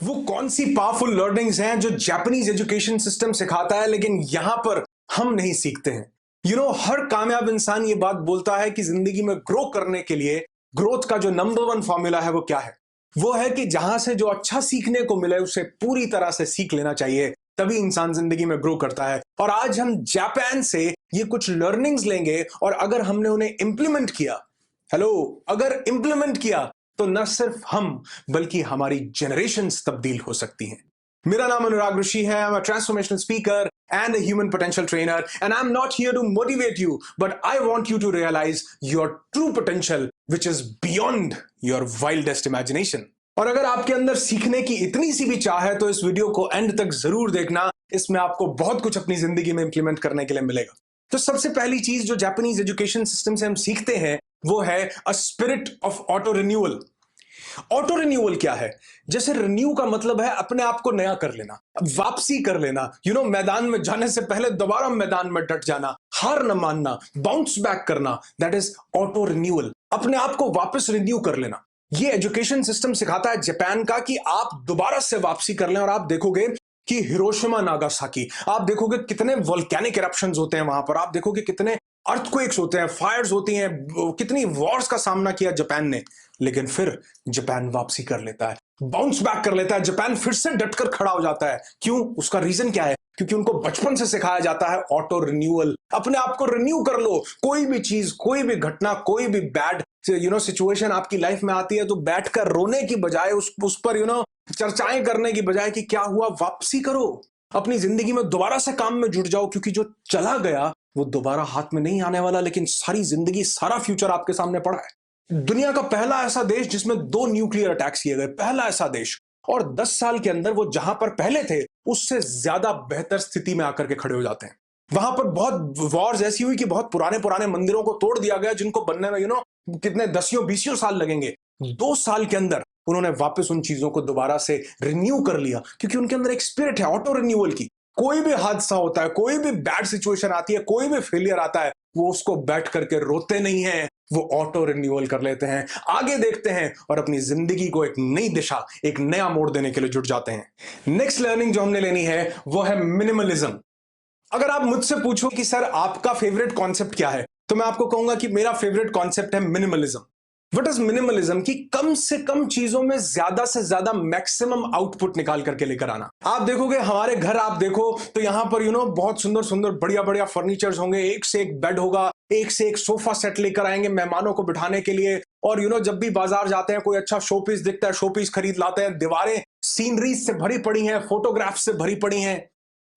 वो कौन सी powerful learnings हैं जो जापानीज एजुकेशन सिस्टम सिखाता है लेकिन यहां पर हम नहीं सीखते हैं। हर कामयाब इंसान ये बात बोलता है कि जिंदगी में ग्रो करने के लिए ग्रोथ का जो नंबर वन फॉर्मूला है वो क्या है। वो है कि जहां से जो अच्छा सीखने को मिले उसे पूरी तरह से सीख लेना चाहिए, तभी इंसान जिंदगी में ग्रो करता है। और आज हम जापान से ये कुछ लर्निंग्स लेंगे और अगर हमने उन्हें इंप्लीमेंट किया, हेलो, अगर इंप्लीमेंट किया तो न सिर्फ हम बल्कि हमारी जनरेशंस तब्दील हो सकती हैं। मेरा नाम अनुराग ऋषि है। I am a transformational speaker and a human potential trainer, and I'm not here to motivate you, but I want you to realize your true potential, which is beyond your wildest imagination. और अगर आपके अंदर सीखने की इतनी सी भी चाह है तो इस वीडियो को एंड तक जरूर देखना। इसमें आपको बहुत कुछ अपनी जिंदगी में इंप्लीमेंट करने के लिए मिलेगा। तो सबसे पहली चीज जो जापानीज एजुकेशन सिस्टम से हम सीखते हैं वो है a spirit of auto renewal. Auto renewal क्या है? जैसे रिन्यू का मतलब है अपने आप को नया कर लेना, वापसी कर लेना। मैदान में जाने से पहले दोबारा मैदान में डट जाना, हार न मानना, बाउंस बैक करना, दैट इज ऑटो रिन्यूअल। अपने आप को वापस रिन्यू कर लेना। ये एजुकेशन सिस्टम सिखाता है जापान का कि आप दोबारा से वापसी कर लें और आप देखोगे कि हिरोशिमा नागासाकी, आप देखोगे कितने वोल्केनिक इरप्शंस होते हैं वहां पर, आप देखोगे कितने अर्थक्वेक्स होते हैं, फायर्स होती हैं, कितनी वॉर्स का सामना किया जापान ने, लेकिन फिर जापान वापसी कर लेता है, बाउंस बैक कर लेता है। जापान फिर से डटकर खड़ा हो जाता है। क्यों? उसका रीजन क्या है? क्योंकि उनको बचपन से सिखाया जाता है ऑटो रिन्यूअल। अपने आप को रिन्यू कर लो। कोई भी चीज, कोई भी घटना, कोई भी बैड सिचुएशन आपकी लाइफ में आती है तो बैठकर रोने की बजाय उस पर चर्चाएं करने की बजाय कि क्या हुआ, वापसी करो। अपनी जिंदगी में दोबारा से काम में जुट जाओ, क्योंकि जो चला गया वो दोबारा हाथ में नहीं आने वाला, लेकिन सारी जिंदगी, सारा फ्यूचर आपके सामने पड़ा है। दुनिया का पहला ऐसा देश जिसमें 2 न्यूक्लियर अटैक्स किए गए, पहला ऐसा देश, और 10 साल के अंदर वो जहां पर पहले थे उससे ज्यादा बेहतर स्थिति में आकर के खड़े हो जाते हैं। वहां पर बहुत वॉर्स ऐसी हुई कि बहुत पुराने पुराने मंदिरों को तोड़ दिया गया, जिनको बनने में कितने 10-20 साल लगेंगे। 2 साल के अंदर उन्होंने वापस उन चीजों को दोबारा से रिन्यू कर लिया, क्योंकि उनके अंदर एक स्पिरिट है ऑटो रिन्यूअल की। कोई भी हादसा होता है, कोई भी बैड सिचुएशन आती है, कोई भी फेलियर आता है, वो उसको बैठ करके रोते नहीं है, वो ऑटो रिन्यूअल कर लेते हैं, आगे देखते हैं और अपनी जिंदगी को एक नई दिशा, एक नया मोड़ देने के लिए जुट जाते हैं। नेक्स्ट लर्निंग जो हमने लेनी है वो है मिनिमलिज्म। अगर आप मुझसे पूछो कि सर आपका फेवरेट कॉन्सेप्ट क्या है, तो मैं आपको कहूंगा कि मेरा फेवरेट कॉन्सेप्ट है मिनिमलिज्म। What is minimalism? कि कम से कम चीजों में ज्यादा से ज्यादा मैक्सिमम आउटपुट निकाल करके लेकर आना। आप देखोगे हमारे घर, आप देखो तो यहां पर बहुत सुंदर सुंदर बढ़िया बढ़िया फर्नीचर्स होंगे, एक से एक बेड होगा, एक से एक सोफा सेट लेकर आएंगे मेहमानों को बिठाने के लिए। और जब भी बाजार जाते हैं कोई अच्छा शो पीस दिखता है, शो पीस खरीद लाते हैं। दीवारें सीनरीज से भरी पड़ी हैं, फोटोग्राफ से भरी पड़ी हैं।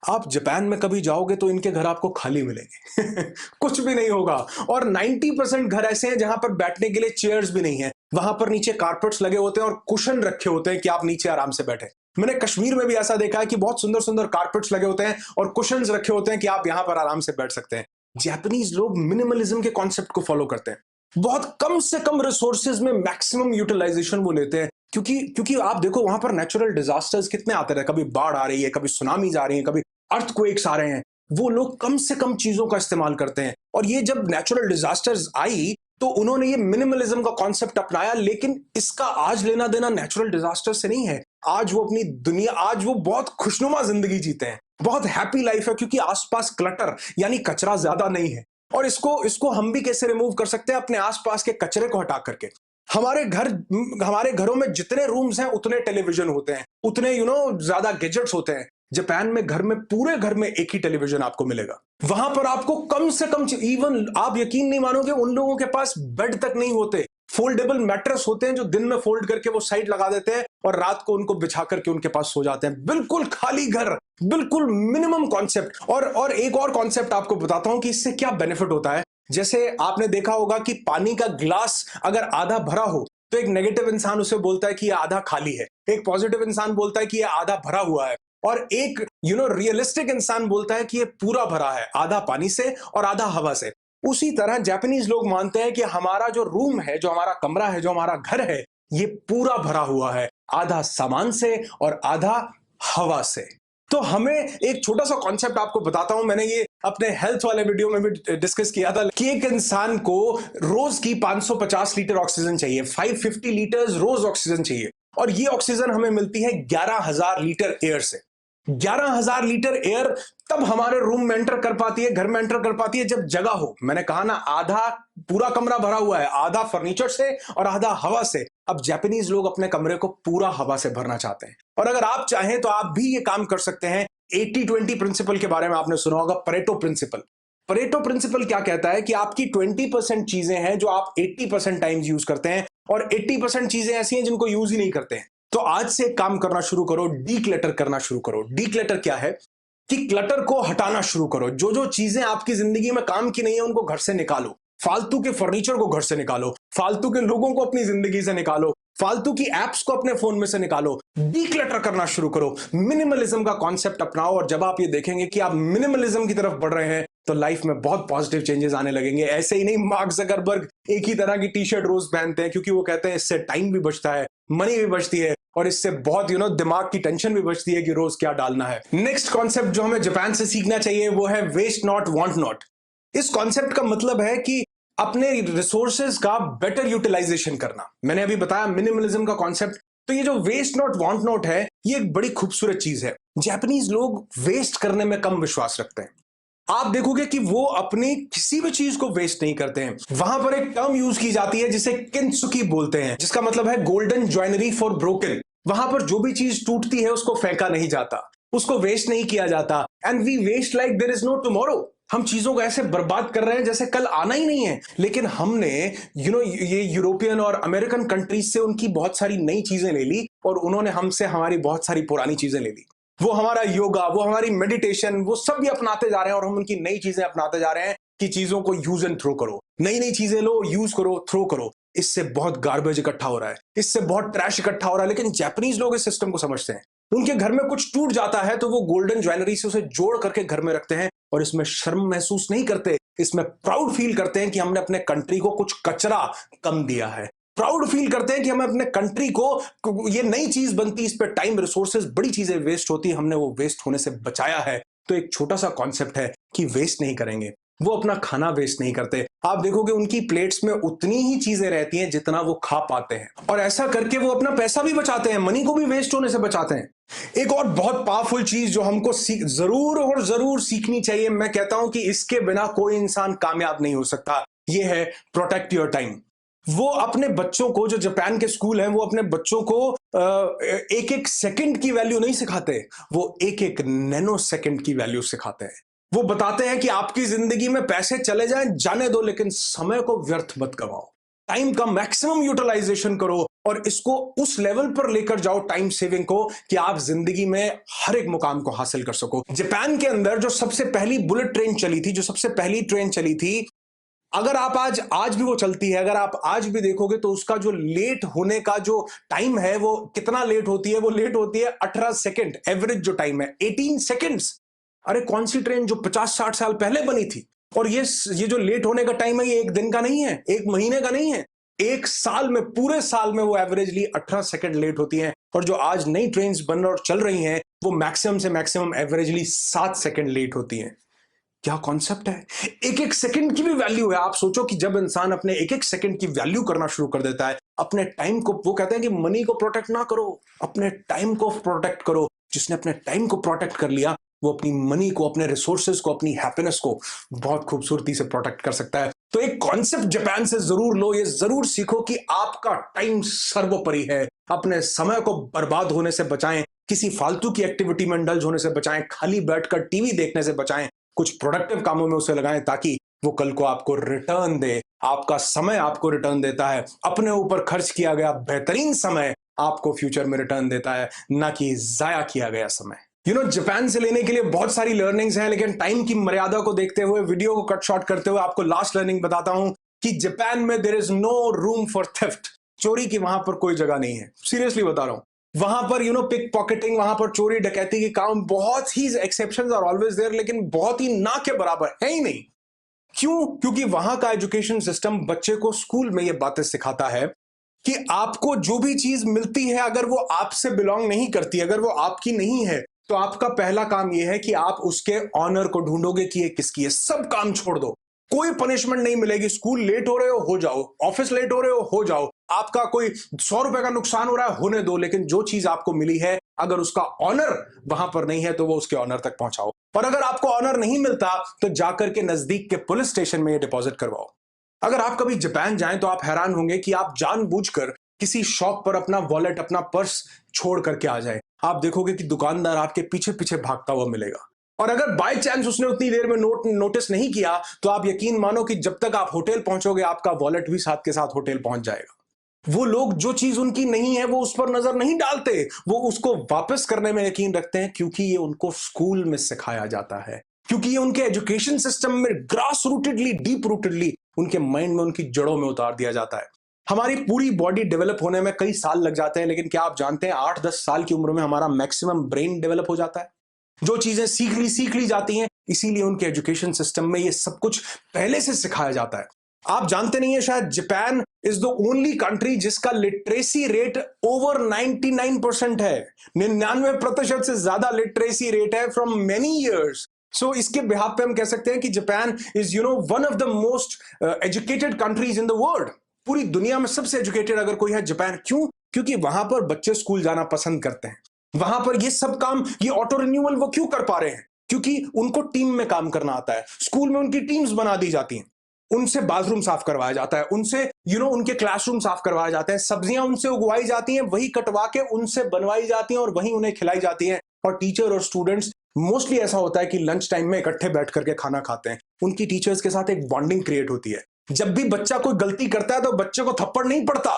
आप जापान में कभी जाओगे तो इनके घर आपको खाली मिलेंगे कुछ भी नहीं होगा। और 90% घर ऐसे हैं जहां पर बैठने के लिए चेयर्स भी नहीं है। वहां पर नीचे कारपेट्स लगे होते हैं और कुशन रखे होते हैं कि आप नीचे आराम से बैठे। मैंने कश्मीर में भी ऐसा देखा है कि बहुत सुंदर सुंदर कारपेट्स लगे होते हैं और कुशन्स रखे होते हैं कि आप यहां पर आराम से बैठ सकते हैं। जापानीज लोग मिनिमलिज्म के कॉन्सेप्ट को फॉलो करते हैं। बहुत कम से कम रिसोर्सेज में मैक्सिमम यूटिलाइजेशन वो लेते हैं, क्योंकि आप देखो वहां पर नेचुरल डिजास्टर्स कितने आते रहे, कभी बाढ़ आ रही है, कभी सुनामीज आ रही है, कभी अर्थक्वेक्स आ रहे हैं। वो लोग कम से कम चीजों का इस्तेमाल करते हैं। और ये जब नेचुरल डिजास्टर्स आई तो उन्होंने ये मिनिमलिज्म का कॉन्सेप्ट अपनाया, लेकिन इसका आज लेना देना नेचुरल डिजास्टर से नहीं है। आज वो अपनी दुनिया, आज वो बहुत खुशनुमा जिंदगी जीते हैं, बहुत हैप्पी लाइफ है, क्योंकि आसपास क्लटर यानी कचरा ज्यादा नहीं है। और इसको हम भी कैसे रिमूव कर सकते हैं? अपने आसपास के कचरे को हटा करके। हमारे घरों में जितने रूम्स हैं उतने टेलीविजन होते हैं, उतने ज्यादा गैजेट्स होते हैं। जापान में पूरे घर में एक ही टेलीविजन आपको मिलेगा। वहां पर आपको कम से कम, इवन आप यकीन नहीं मानोगे, उन लोगों के पास बेड तक नहीं होते। फोल्डेबल मैट्रेस होते हैं जो दिन में फोल्ड करके वो साइड लगा देते हैं और रात को उनको बिछा करके उनके पास सो जाते हैं। बिल्कुल खाली घर, बिल्कुल मिनिमम कॉन्सेप्ट। और एक और कॉन्सेप्ट आपको बताता हूं कि इससे क्या बेनिफिट होता है। जैसे आपने देखा होगा कि पानी का ग्लास अगर आधा भरा हो तो एक नेगेटिव इंसान उसे बोलता है कि यह आधा खाली है, एक पॉजिटिव इंसान बोलता है कि यह आधा भरा हुआ है, और एक रियलिस्टिक इंसान बोलता है कि ये पूरा भरा है, आधा पानी से और आधा हवा से। उसी तरह जापानीज लोग मानते हैं कि हमारा जो रूम है, जो हमारा कमरा है, जो हमारा घर है, ये पूरा भरा हुआ है, आधा सामान से और आधा हवा से। तो हमें एक छोटा सा कॉन्सेप्ट आपको बताता हूं, मैंने ये अपने हेल्थ वाले वीडियो में भी डिस्कस किया था कि एक इंसान को रोज की 550 लीटर ऑक्सीजन चाहिए, 550 लीटर्स रोज ऑक्सीजन चाहिए। और ये ऑक्सीजन हमें मिलती है 11,000 लीटर एयर से। 11,000 लीटर एयर तब हमारे रूम में एंटर कर पाती है, घर में एंटर कर पाती है जब जगह हो। मैंने कहा ना, आधा पूरा कमरा भरा हुआ है, आधा फर्नीचर से और आधा हवा से। अब जापानीज लोग अपने कमरे को पूरा हवा से भरना चाहते हैं, और अगर आप चाहें तो आप भी ये काम कर सकते हैं। 80-20 प्रिंसिपल के बारे में आपने सुना होगा, परेटो प्रिंसिपल। परेटो प्रिंसिपल क्या कहता है कि आपकी 20% चीजें हैं जो आप 80% टाइम्स यूज करते हैं, और 80% चीजें ऐसी हैं जिनको यूज ही नहीं करते हैं। तो आज से एक काम करना शुरू करो, डीक्लटर करना शुरू करो। डीक्लटर क्या है कि क्लटर को हटाना शुरू करो। जो जो चीजें आपकी जिंदगी में काम की नहीं है उनको घर से निकालो। फालतू के फर्नीचर को घर से निकालो, फालतू के लोगों को अपनी जिंदगी से निकालो, फालतू की एप्स को अपने फोन में से निकालो। डीक्लटर करना शुरू करो, मिनिमलिज्म का कॉन्सेप्ट अपनाओ। और जब आप ये देखेंगे कि आप मिनिमलिज्म की तरफ बढ़ रहे हैं तो लाइफ में बहुत पॉजिटिव चेंजेस आने लगेंगे। ऐसे ही नहीं, मार्क ज़करबर्ग एक ही तरह की टी शर्ट रोज पहनते हैं क्योंकि वो कहते हैं इससे टाइम भी बचता है, मनी भी बचती है, और इससे बहुत दिमाग की टेंशन भी बचती है कि रोज क्या डालना है। नेक्स्ट कॉन्सेप्ट जो हमें जापान से सीखना चाहिए वो है वेस्ट नॉट वांट नॉट। इस कॉन्सेप्ट का मतलब है कि अपने रिसोर्सेज का बेटर यूटिलाइजेशन करना। मैंने अभी बताया मिनिमलिज्म का कॉन्सेप्ट। तो ये जो वेस्ट नॉट वांट नॉट है, ये एक बड़ी खूबसूरत चीज है। जापानीज लोग वेस्ट करने में कम विश्वास रखते हैं। आप देखोगे कि वो अपनी किसी भी चीज को वेस्ट नहीं करते हैं। वहां पर एक टर्म यूज की जाती है जिसे किंसुकी बोलते हैं, जिसका मतलब है गोल्डन ज्वेलरी फॉर ब्रोकन। वहां पर जो भी चीज टूटती है उसको फेंका नहीं जाता, उसको वेस्ट नहीं किया जाता। And we waste like there is no tomorrow. हम चीजों को ऐसे बर्बाद कर रहे हैं जैसे कल आना ही नहीं है। लेकिन हमने ये यूरोपियन और अमेरिकन कंट्रीज से उनकी बहुत सारी नई चीजें ले ली, और उन्होंने हमसे हमारी बहुत सारी पुरानी चीजें ले ली। वो हमारा योगा, वो हमारी मेडिटेशन, वो सब भी अपनाते जा रहे हैं, और हम उनकी नई चीजें अपनाते जा रहे हैं कि चीजों को यूज एंड थ्रो करो। नई नई चीजें लो, यूज करो, थ्रो करो। इससे बहुत गार्बेज इकट्ठा हो रहा है, इससे बहुत ट्रैश इकट्ठा हो रहा है। लेकिन जापानीज लोग इस सिस्टम को समझते हैं। उनके घर में कुछ टूट जाता है तो वो गोल्डन ज्वेलरी से उसे जोड़ करके घर में रखते हैं, और इसमें शर्म महसूस नहीं करते, इसमें प्राउड फील करते हैं कि हमने अपने कंट्री को कुछ कचरा कम दिया है। प्राउड फील करते हैं कि हमें अपने कंट्री को, ये नई चीज बनती, इस पे टाइम, रिसोर्सेज, बड़ी चीजें वेस्ट होती, हमने वो वेस्ट होने से बचाया है। तो एक छोटा सा कॉन्सेप्ट है कि वेस्ट नहीं करेंगे। वो अपना खाना वेस्ट नहीं करते। आप देखोगे उनकी प्लेट्स में उतनी ही चीजें रहती हैं जितना वो खा पाते हैं, और ऐसा करके वो अपना पैसा भी बचाते हैं, मनी को भी वेस्ट होने से बचाते हैं। एक और बहुत पावरफुल चीज जो हमको जरूर और जरूर सीखनी चाहिए, मैं कहता हूं कि इसके बिना कोई इंसान कामयाब नहीं हो सकता, ये है प्रोटेक्ट योर टाइम। वो अपने बच्चों को, जो जापान के स्कूल हैं, वो अपने बच्चों को एक एक सेकंड की वैल्यू नहीं सिखाते, वो एक एक नैनो सेकंड की वैल्यू सिखाते हैं। वो बताते हैं कि आपकी जिंदगी में पैसे चले जाएं, जाने दो, लेकिन समय को व्यर्थ मत गवाओ। टाइम का मैक्सिमम यूटिलाइजेशन करो, और इसको उस लेवल पर लेकर जाओ टाइम सेविंग को कि आप जिंदगी में हर एक मुकाम को हासिल कर सको। जापान के अंदर जो सबसे पहली बुलेट ट्रेन चली थी, जो सबसे पहली ट्रेन चली थी, अगर आप आज भी वो चलती है, अगर आप आज भी देखोगे तो उसका जो लेट होने का जो टाइम है, वो कितना लेट होती है? वो लेट होती है 18 सेकंड। एवरेज जो टाइम है 18 सेकंड्स। अरे कौन सी ट्रेन जो 50-60 साल पहले बनी थी? और ये जो लेट होने का टाइम है, ये एक दिन का नहीं है, एक महीने का नहीं है, एक साल में, पूरे साल में वो एवरेजली 18 सेकंड लेट होती हैं। और जो आज नई ट्रेन बन और चल रही हैं, वो मैक्सिमम से मैक्सिमम एवरेजली 7 सेकंड लेट होती हैं। क्या कॉन्सेप्ट है! एक एक सेकंड की भी वैल्यू है। आप सोचो कि जब इंसान अपने एक एक सेकंड की वैल्यू करना शुरू कर देता है, अपने टाइम को, वो कहते हैं कि मनी को प्रोटेक्ट ना करो, अपने टाइम को प्रोटेक्ट करो। जिसने अपने टाइम को प्रोटेक्ट कर लिया, वो अपनी मनी को, अपने रिसोर्सेज को, अपनी हैप्पीनेस को बहुत खूबसूरती से प्रोटेक्ट कर सकता है। तो एक कॉन्सेप्ट जापान से जरूर लो, ये जरूर सीखो कि आपका टाइम सर्वोपरि है। अपने समय को बर्बाद होने से बचाएं, किसी फालतू की एक्टिविटी में इंडल्ज होने से बचाएं, खाली बैठकर टीवी देखने से बचाएं, कुछ प्रोडक्टिव कामों में उसे लगाएं ताकि वो कल को आपको रिटर्न दे। आपका समय आपको रिटर्न देता है, अपने ऊपर खर्च किया गया बेहतरीन समय आपको फ्यूचर में रिटर्न देता है, ना कि जाया किया गया समय। जापान से लेने के लिए बहुत सारी लर्निंग्स हैं, लेकिन टाइम की मर्यादा को देखते हुए, वीडियो को कट शॉर्ट करते हुए आपको लास्ट लर्निंग बताता हूं कि जापान में there is no room for theft. चोरी की वहां पर कोई जगह नहीं है। सीरियसली बता रहा हूं। वहां पर पिक पॉकेटिंग, वहां पर चोरी डकैती के काम, बहुत ही एक्सेप्शंस आर ऑलवेज देयर, लेकिन बहुत ही ना के बराबर है ही नहीं। क्यों? क्योंकि वहां का एजुकेशन सिस्टम बच्चे को स्कूल में ये बातें सिखाता है कि आपको जो भी चीज मिलती है, अगर वो आपसे बिलोंग नहीं करती, अगर वो आपकी नहीं है, तो आपका पहला काम यह है कि आप उसके ऑनर को ढूंढोगे कि ये किसकी है। सब काम छोड़ दो, कोई पनिशमेंट नहीं मिलेगी। स्कूल लेट हो रहे हो जाओ, ऑफिस लेट हो रहे हो जाओ, आपका कोई 100 रुपए का नुकसान हो रहा है, होने दो, लेकिन जो चीज आपको मिली है अगर उसका ऑनर वहां पर नहीं है तो वो उसके ऑनर तक पहुंचाओ। और अगर आपको ऑनर नहीं मिलता तो जाकर के नजदीक के पुलिस स्टेशन में ये डिपॉजिट करवाओ। अगर आप कभी जापान जाएं तो आप हैरान होंगे कि आप जानबूझकर किसी शॉप पर अपना वॉलेट, अपना पर्स छोड़ करके आ जाए, आप देखोगे कि दुकानदार आपके पीछे पीछे भागता हुआ मिलेगा। और अगर बाय चांस उसने उतनी देर में नोटिस नहीं किया तो आप यकीन मानो कि जब तक आप होटल पहुंचोगे आपका वॉलेट भी साथ के साथ होटल पहुंच जाएगा। वो लोग जो चीज उनकी नहीं है वो उस पर नजर नहीं डालते, वो उसको वापस करने में यकीन रखते हैं, क्योंकि ये उनको स्कूल में सिखाया जाता है, क्योंकि ये उनके एजुकेशन सिस्टम में ग्रास रूटेडली, डीप रूटेडली उनके माइंड में, उनकी जड़ों में उतार दिया जाता है। हमारी पूरी बॉडी डेवलप होने में कई साल लग जाते हैं, लेकिन क्या आप जानते हैं 8-10 साल की उम्र में हमारा मैक्सिमम ब्रेन डेवलप हो जाता है। जो चीजें सीख ली जाती हैं, इसीलिए उनके एजुकेशन सिस्टम में ये सब कुछ पहले से सिखाया जाता है। आप जानते नहीं है शायद, Japan is the only country जिसका लिटरेसी रेट ओवर 99% है। 99% से ज्यादा लिटरेसी रेट है फ्रॉम मेनी इयर्स। सो इसके बिहाफ पे हम कह सकते हैं कि Japan is one of the most educated countries in the world. पूरी दुनिया में सबसे एजुकेटेड अगर कोई है, जापान। क्यों? क्योंकि वहां पर बच्चे स्कूल जाना पसंद करते हैं। वहां पर ये सब काम, ये ऑटो रिन्यूअल वो क्यों कर पा रहे हैं? क्योंकि उनको टीम में काम करना आता है। स्कूल में उनकी टीम्स बना दी जाती हैं, उनसे बाथरूम साफ करवाया जाता है, उनसे उनके क्लासरूम साफ करवाए जाते हैं, सब्जियां उनसे उगवाई जाती हैं, वही कटवा के उनसे बनवाई जाती हैं और वही उन्हें खिलाई जाती हैं। और टीचर और स्टूडेंट्स मोस्टली ऐसा होता है कि लंच टाइम में इकट्ठे बैठ करके खाना खाते हैं। उनकी टीचर्स के साथ एक बॉन्डिंग क्रिएट होती है। जब भी बच्चा कोई गलती करता है तो बच्चे को थप्पड़ नहीं पड़ता,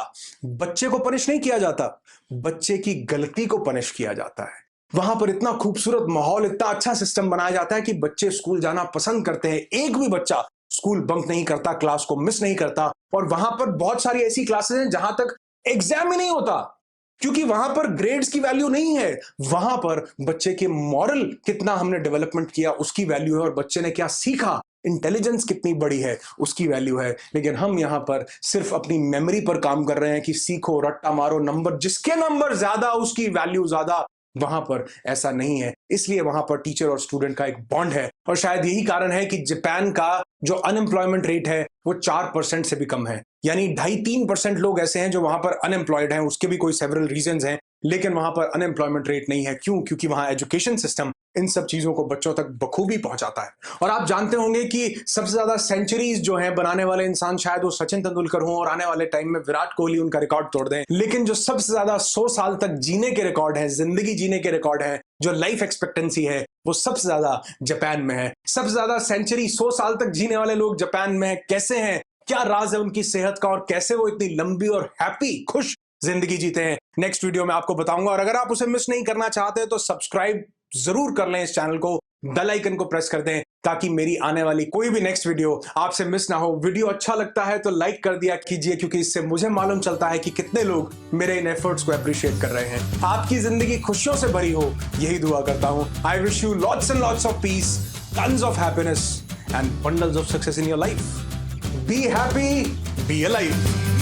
बच्चे को पनिश नहीं किया जाता, बच्चे की गलती को पनिश किया जाता है। वहां पर इतना खूबसूरत माहौल, इतना अच्छा सिस्टम बनाया जाता है कि बच्चे स्कूल जाना पसंद करते हैं। एक भी बच्चा स्कूल बंक नहीं करता, क्लास को मिस नहीं करता। और वहां पर बहुत सारी ऐसी क्लासेस हैं जहां तक एग्जाम ही नहीं होता, क्योंकि वहां पर ग्रेड्स की वैल्यू नहीं है। वहां पर बच्चे के मॉरल कितना हमने डेवलपमेंट किया उसकी वैल्यू है, और बच्चे ने क्या सीखा, इंटेलिजेंस कितनी बड़ी है उसकी वैल्यू है। लेकिन हम यहां पर सिर्फ अपनी मेमोरी पर काम कर रहे हैं कि सीखो, रट्टा मारो, नंबर, जिसके नंबर ज्यादा उसकी वैल्यू ज्यादा। वहां पर ऐसा नहीं है, इसलिए वहां पर टीचर और स्टूडेंट का एक बॉन्ड है। और शायद यही कारण है कि जापान का जो अनएम्प्लॉयमेंट रेट है वो 4% से भी कम है। यानी 2.5-3% लोग ऐसे हैं जो वहां पर अनएम्प्लॉयड हैं। उसके भी कोई सेवरल रीजंस हैं, लेकिन वहां पर अनएम्प्लॉयमेंट रेट नहीं है। क्यों? क्योंकि वहां एजुकेशन सिस्टम इन सब चीजों को बच्चों तक बखूबी पहुंचाता है। और आप जानते होंगे कि सबसे ज्यादा सेंचुरीज जो हैं बनाने वाले इंसान शायद वो सचिन तेंदुलकर हों, और आने वाले टाइम में विराट कोहली उनका रिकॉर्ड तोड़ दें। लेकिन जो सबसे ज्यादा 100 साल तक जीने के रिकॉर्ड है, जिंदगी जीने के रिकॉर्ड है, जो लाइफ एक्सपेक्टेंसी है, वो सबसे ज्यादा जापान में है। सबसे ज्यादा सेंचुरी, 100 साल तक जीने वाले लोग जापान में हैं। कैसे हैं? क्या राज है उनकी सेहत का, और कैसे वो इतनी लंबी और हैप्पी, खुश जिंदगी जीते हैं? नेक्स्ट वीडियो में आपको बताऊंगा। और अगर आप उसे मिस नहीं करना चाहते तो सब्सक्राइब जरूर कर लें इस चैनल को, बेल आइकन को प्रेस कर दें, ताकि मेरी आने वाली कोई भी नेक्स्ट वीडियो आपसे मिस ना हो। वीडियो अच्छा लगता है तो लाइक कर दिया कीजिए, क्योंकि इससे मुझे मालूम चलता है कि कितने लोग मेरे इन एफर्ट्स को अप्रिशिएट कर रहे हैं। आपकी जिंदगी खुशियों से भरी हो, यही दुआ करता हूं। I wish you lots and lots of peace, tons of happiness and bundles of success in your life. Be happy, be alive.